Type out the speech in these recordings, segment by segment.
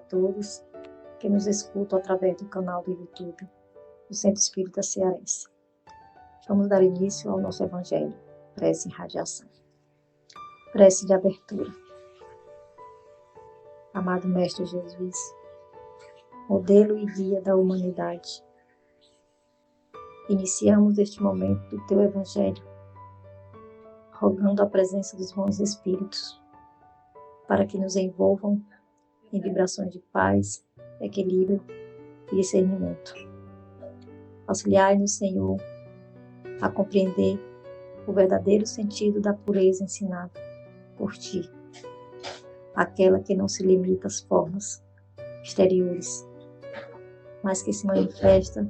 todos que nos escutam através do canal do YouTube do Centro Espírita Cearense. Vamos dar início ao nosso Evangelho, prece em radiação. Prece de abertura. Amado Mestre Jesus, modelo e guia da humanidade, iniciamos este momento do Teu Evangelho, rogando a presença dos bons Espíritos, para que nos envolvam em vibrações de paz, equilíbrio e discernimento. Auxiliai-nos, Senhor, a compreender o verdadeiro sentido da pureza ensinada por Ti, aquela que não se limita às formas exteriores, mas que se manifesta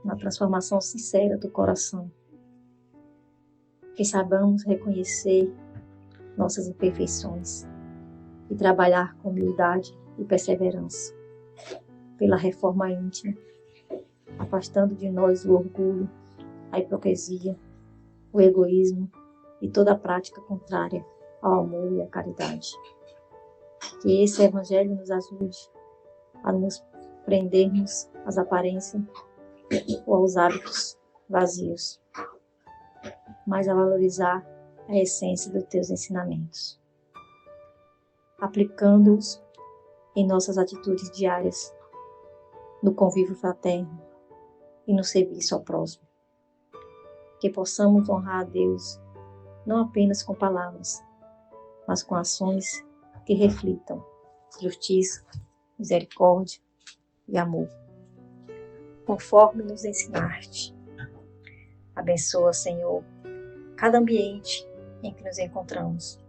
na transformação sincera do coração. Que saibamos reconhecer nossas imperfeições e trabalhar com humildade e perseverança pela reforma íntima, afastando de nós o orgulho, a hipocrisia, o egoísmo e toda a prática contrária ao amor e à caridade. Que esse Evangelho nos ajude a nos prendermos às aparências ou aos hábitos vazios, mas a valorizar a essência dos Teus ensinamentos, aplicando-os em nossas atitudes diárias, no convívio fraterno e no serviço ao próximo. Que possamos honrar a Deus não apenas com palavras, mas com ações que reflitam justiça, misericórdia e amor, conforme nos ensinaste. Abençoa, Senhor, cada ambiente em que nos encontramos.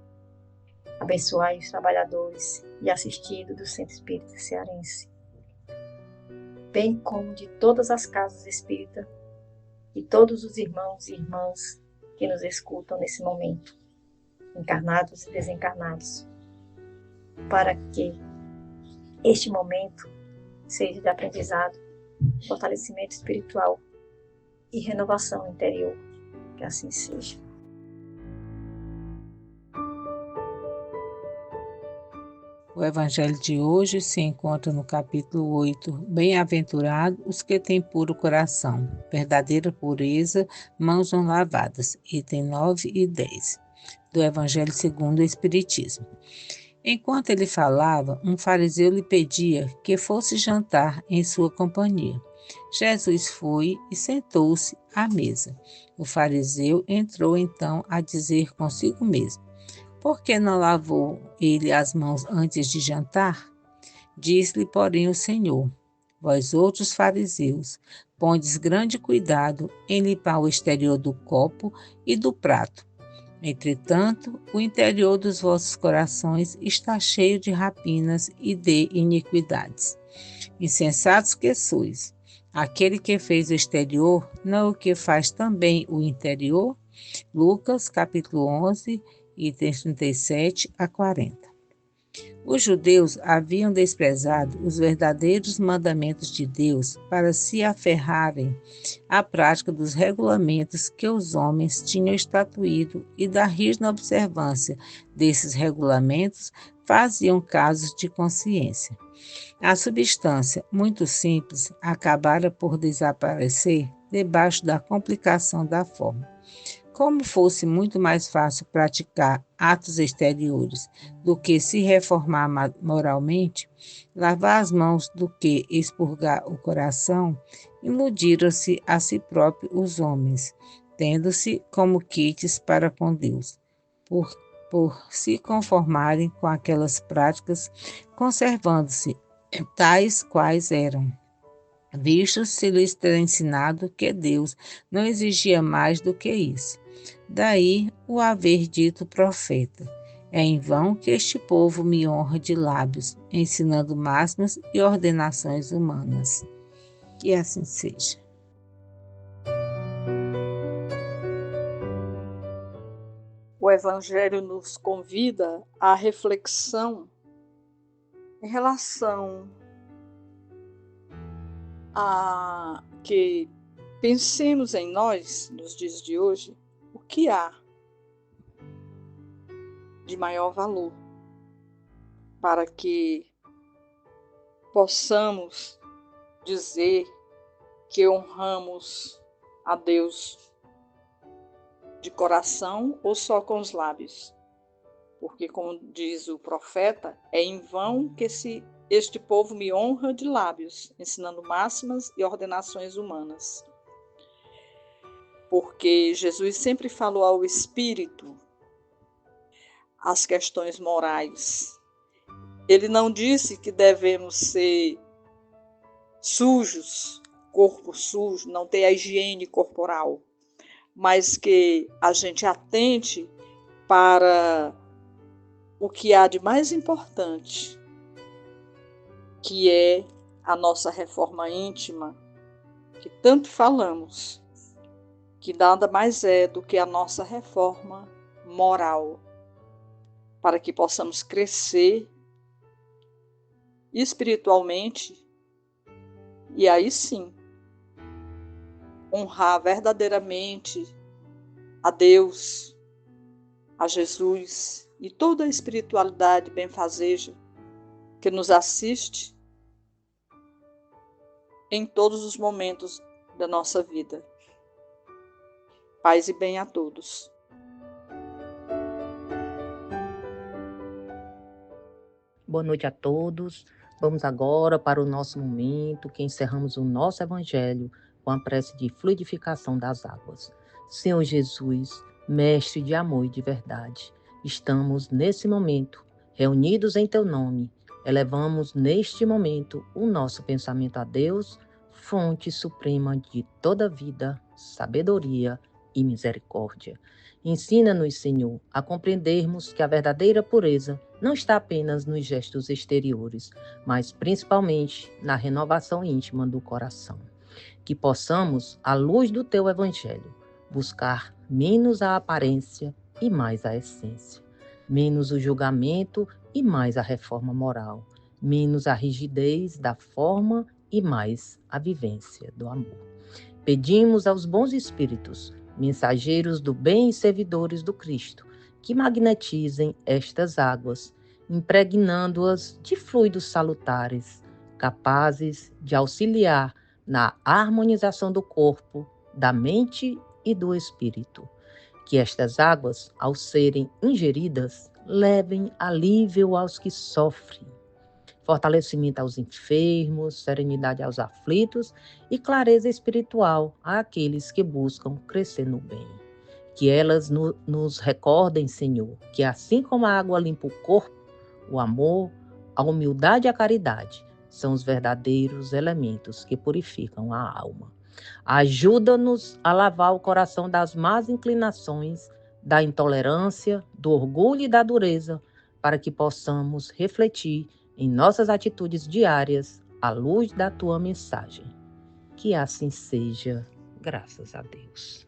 Abençoai os trabalhadores e assistidos do Centro Espírita Cearense, bem como de todas as casas espíritas e todos os irmãos e irmãs que nos escutam nesse momento, encarnados e desencarnados, para que este momento seja de aprendizado, fortalecimento espiritual e renovação interior. Que assim seja. O Evangelho de hoje se encontra no capítulo 8. Bem-aventurados os que têm puro coração, verdadeira pureza, mãos não lavadas, item 9 e 10, do Evangelho segundo o Espiritismo. Enquanto ele falava, um fariseu lhe pedia que fosse jantar em sua companhia. Jesus foi e sentou-se à mesa. O fariseu entrou então a dizer consigo mesmo: por que não lavou ele as mãos antes de jantar? Disse-lhe, porém, o Senhor: vós outros fariseus, pondes grande cuidado em limpar o exterior do copo e do prato. Entretanto, o interior dos vossos corações está cheio de rapinas e de iniquidades. Insensatos que sois! Aquele que fez o exterior, não é o que faz também o interior? Lucas, capítulo 11, itens 37 a 40. Os judeus haviam desprezado os verdadeiros mandamentos de Deus para se aferrarem à prática dos regulamentos que os homens tinham estatuído, e da rígida observância desses regulamentos faziam casos de consciência. A substância, muito simples, acabara por desaparecer debaixo da complicação da forma. Como fosse muito mais fácil praticar atos exteriores do que se reformar moralmente, lavar as mãos do que expurgar o coração, iludiram-se a si próprios os homens, tendo-se como quites para com Deus, por se conformarem com aquelas práticas, conservando-se tais quais eram, visto se lhes ter ensinado que Deus não exigia mais do que isso. Daí o haver dito profeta: é em vão que este povo me honra de lábios, ensinando máximas e ordenações humanas. Que assim seja. O Evangelho nos convida à reflexão em relação a que pensemos em nós, nos dias de hoje, o que há de maior valor para que possamos dizer que honramos a Deus de coração ou só com os lábios. Porque, como diz o profeta, é em vão que este povo me honra de lábios, ensinando máximas e ordenações humanas. Porque Jesus sempre falou ao Espírito as questões morais. Ele não disse que devemos ser sujos, corpo sujo, não ter a higiene corporal, mas que a gente atente para o que há de mais importante, que é a nossa reforma íntima, que tanto falamos, que nada mais é do que a nossa reforma moral, para que possamos crescer espiritualmente e aí sim honrar verdadeiramente a Deus, a Jesus e toda a espiritualidade benfazeja que nos assiste em todos os momentos da nossa vida. Paz e bem a todos. Boa noite a todos. Vamos agora para o nosso momento que encerramos o nosso Evangelho com a prece de fluidificação das águas. Senhor Jesus, Mestre de amor e de verdade, estamos nesse momento reunidos em Teu nome. Elevamos neste momento o nosso pensamento a Deus, fonte suprema de toda vida, sabedoria e misericórdia. Ensina-nos, Senhor, a compreendermos que a verdadeira pureza não está apenas nos gestos exteriores, mas principalmente na renovação íntima do coração. Que possamos, à luz do Teu Evangelho, buscar menos a aparência e mais a essência, menos o julgamento e mais a reforma moral, menos a rigidez da forma e mais a vivência do amor. Pedimos aos bons espíritos, mensageiros do bem e servidores do Cristo, que magnetizem estas águas, impregnando-as de fluidos salutares, capazes de auxiliar na harmonização do corpo, da mente e do espírito. Que estas águas, ao serem ingeridas, levem alívio aos que sofrem, fortalecimento aos enfermos, serenidade aos aflitos e clareza espiritual àqueles que buscam crescer no bem. Que elas nos recordem, Senhor, que assim como a água limpa o corpo, o amor, a humildade e a caridade são os verdadeiros elementos que purificam a alma. Ajuda-nos a lavar o coração das más inclinações, da intolerância, do orgulho e da dureza, para que possamos refletir em nossas atitudes diárias à luz da Tua mensagem. Que assim seja, graças a Deus.